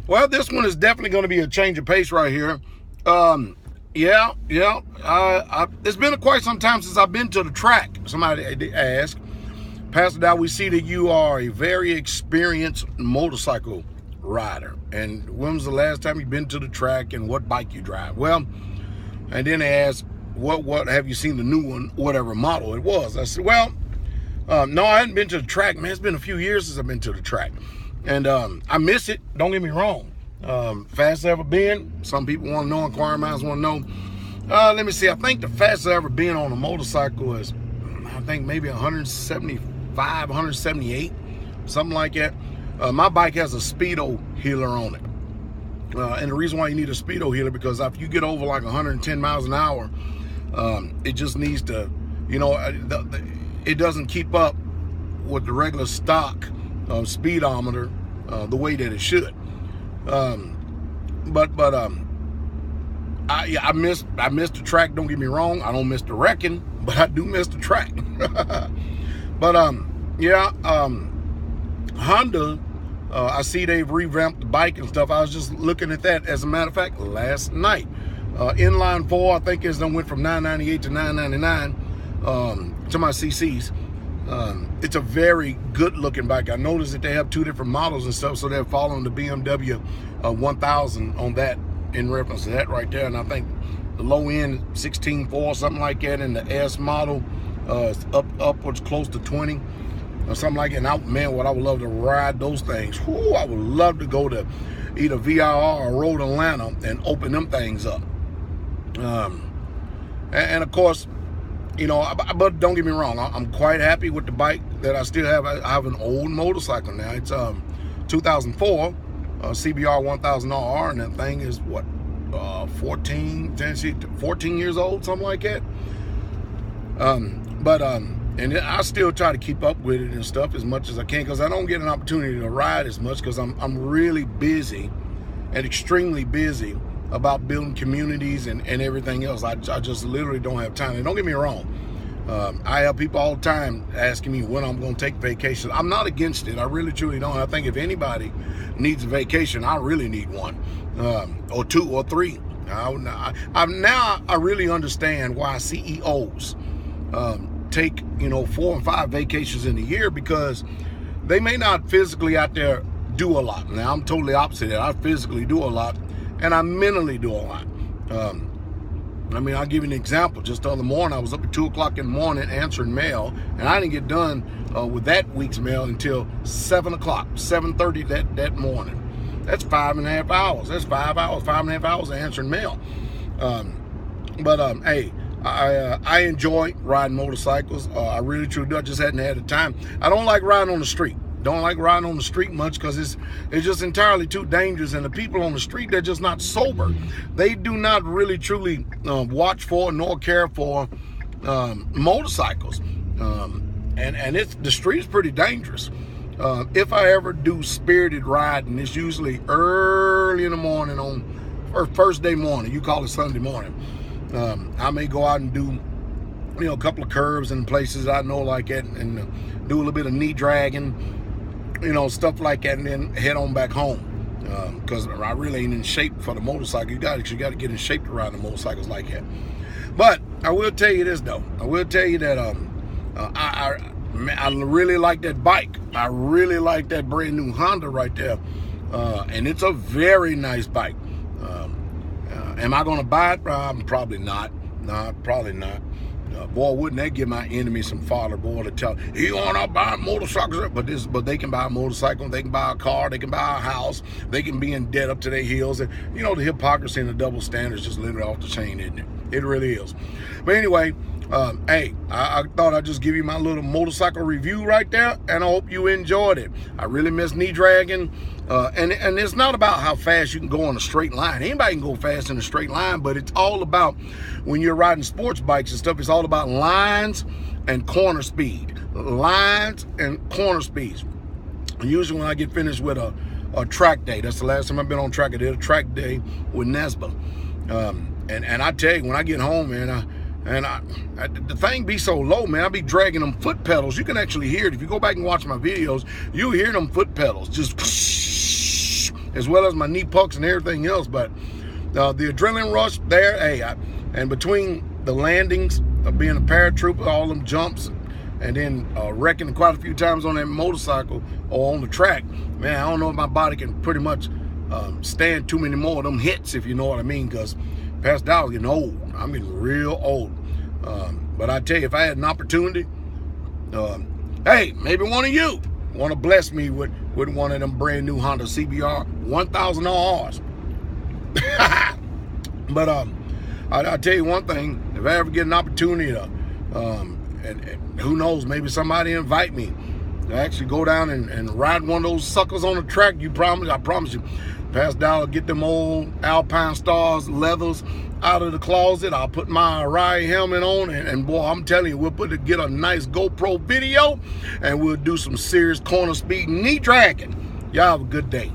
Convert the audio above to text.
Well, this one is definitely going to be a change of pace right here. Yeah. It's been quite some time since I've been to the track. Somebody asked, Pastor Dow, we see that you are a very experienced motorcycle rider. And when was the last time you've been to the track and what bike you drive? Well, and then they asked, what have you seen the new one, whatever model it was? I said, well, no, I hadn't been to the track, man. It's been a few years since I've been to the track. And I miss it, don't get me wrong. Fastest I've ever been. Some people want to know, inquiring minds want to know. Let me see, I think the fastest I've ever been on a motorcycle is, I think maybe 175, 178, something like that. My bike has a Speedo healer on it. And the reason why you need a Speedo healer, because if you get over like 110 miles an hour, it just needs to, it doesn't keep up with the regular stock speedometer the way that it should. I miss the track. Don't get me wrong. I don't miss the wrecking, but I do miss the track. But Honda. I see they've revamped the bike and stuff. I was just looking at that, as a matter of fact, last night. Inline 4, I think, went from $998 to $999 to my CCs. It's a very good-looking bike. I noticed that they have two different models and stuff, so they're following the BMW 1000 on that, in reference to that right there. And I think the low end 16.4, something like that, and the S model is upwards close to 20. Or something like that. And man, what I would love to ride those things. Whew, I would love to go to either VIR or Road Atlanta and open them things up. And of course, but don't get me wrong, I'm quite happy with the bike that I still have. I have an old motorcycle now. It's 2004 CBR 1000RR, and that thing is what, 14 years old, something like that. And I still try to keep up with it and stuff as much as I can, because I don't get an opportunity to ride as much, because I'm really busy and extremely busy about building communities and everything else. I just literally don't have time. And don't get me wrong, I have people all the time asking me when I'm going to take vacation. I'm not against it. I really truly don't. I think if anybody needs a vacation, I really need one, or two or three. Now I really understand why CEOs take 4 and 5 vacations in a year, because they may not physically out there do a lot. Now I'm totally opposite of that. I physically do a lot, and I mentally do a lot. I'll give you an example. Just the other morning, I was up at 2 o'clock in the morning answering mail, and I didn't get done with that week's mail until 7 o'clock, 7:30 that morning. That's 5.5 hours. That's 5 hours, 5.5 hours of answering mail. Hey, I enjoy riding motorcycles. I really truly do. I just hadn't had the time. I don't like riding on the street. Don't like riding on the street much, because it's just entirely too dangerous. And the people on the street, they're just not sober. They do not really truly watch for nor care for motorcycles. And the street's pretty dangerous. If I ever do spirited riding, it's usually early in the morning or first day morning. You call it Sunday morning. I may go out and do, a couple of curves in places I know like that, and do a little bit of knee dragging, stuff like that, and then head on back home. Because I really ain't in shape for the motorcycle. You got to get in shape to ride the motorcycles like that. But I will tell you this though. I will tell you that I really like that bike. I really like that brand new Honda right there, and it's a very nice bike. Am I going to buy it? Probably not. No, probably not. Boy, wouldn't that give my enemy some fodder, boy, to tell, you want to buy motorcycles? But they can buy a motorcycle, they can buy a car, they can buy a house, they can be in debt up to their heels. And, the hypocrisy and the double standards just literally off the chain, isn't it? It really is. But anyway, hey, I thought I'd just give you my little motorcycle review right there, and I hope you enjoyed it. I really miss knee dragging. And it's not about how fast you can go on a straight line. Anybody can go fast in a straight line, but it's all about, when you're riding sports bikes and stuff, it's all about lines and corner speed. Lines and corner speeds. Usually when I get finished with a track day, that's the last time I've been on track. I did a track day with Nesba. And I tell you, when I get home, man, the thing be so low, man. I be dragging them foot pedals. You can actually hear it. If you go back and watch my videos, you hear them foot pedals just as well as my knee pucks and everything else. But the adrenaline rush there, hey, and between the landings of being a paratrooper, all them jumps, and then wrecking quite a few times on that motorcycle or on the track, man, I don't know if my body can pretty much stand too many more of them hits, if you know what I mean, because Pastor Dow's getting old. I'm getting real old. But I tell you, if I had an opportunity, hey, maybe one of you want to bless me with one of them brand new Honda CBR 1000 RRs. But I tell you one thing, if I ever get an opportunity to, and who knows, maybe somebody invite me to actually go down and ride one of those suckers on the track, I promise you, Pastor Dow will get them old Alpine Stars leathers out of the closet. I'll put my Arai helmet on, and boy, I'm telling you, we'll get a nice GoPro video, and we'll do some serious corner speed knee dragging. Y'all have a good day.